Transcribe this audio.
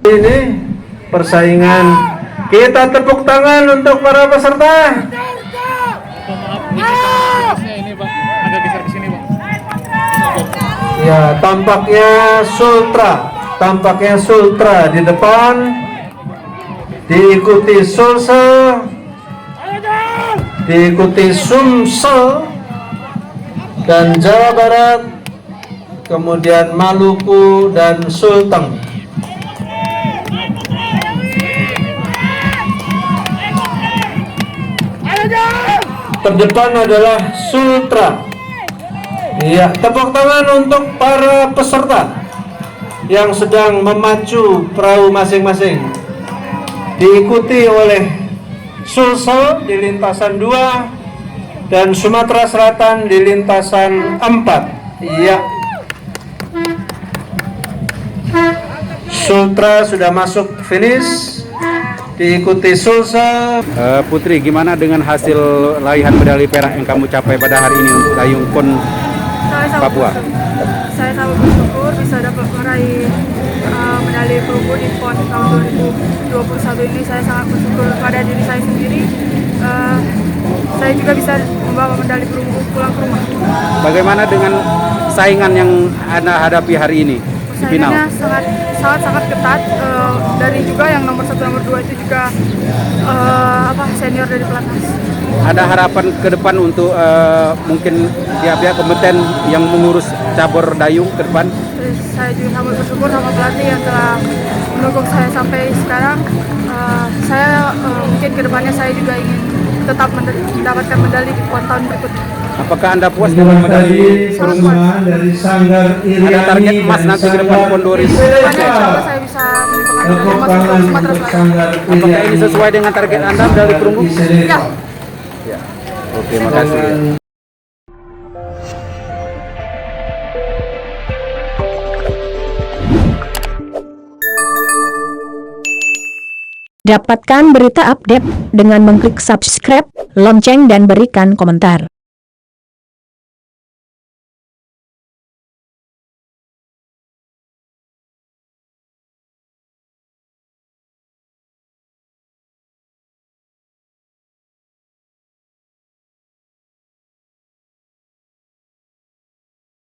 Ini persaingan. Kita tepuk tangan untuk para peserta. Ini Bang, agak geser ke sini Bang. Ya, tampaknya Sultra di depan, diikuti Sulsel, diikuti Sumsel dan Jawa Barat, kemudian Maluku dan Sulteng. Terdepan adalah Sultra. Iya, tepuk tangan untuk para peserta yang sedang memacu perahu masing-masing. Diikuti oleh Sulsel di lintasan 2 dan Sumatera Selatan di lintasan 4. Iya. Sultra sudah masuk finish. Diikuti Sulsel. Putri, gimana dengan hasil raihan medali perak yang kamu capai pada hari ini untuk dayung pon Papua? Saya sangat bersyukur bisa dapat meraih medali perunggu di PON tahun 2021 ini. Saya sangat bersyukur pada diri saya sendiri. Saya juga bisa membawa medali perunggu pulang ke rumah. Bagaimana dengan saingan yang Anda hadapi hari ini di final? Saingannya sangat ketat. Dari juga yang nomor 1, nomor 2 itu juga senior dari pelatnas. Ada harapan ke depan untuk mungkin pihak-pihak kompeten yang mengurus cabur dayung ke depan? Saya juga sangat bersyukur sama pelatih yang telah mendukung saya sampai sekarang. Saya mungkin kedepannya saya juga ingin tetap mendapatkan medali di PON tahun berikutnya. Apakah Anda puas dengan medali perunggu? Dari Sanggar Iriani. Ada target emas nanti ke depan PON 2000? Saya bisa menyumbangkan emas untuk Sumatera Selatan. Apakah ini sesuai dengan target Anda medali perunggu? Ya. Oke, makasih. Dapatkan berita update dengan mengklik subscribe, lonceng dan berikan komentar.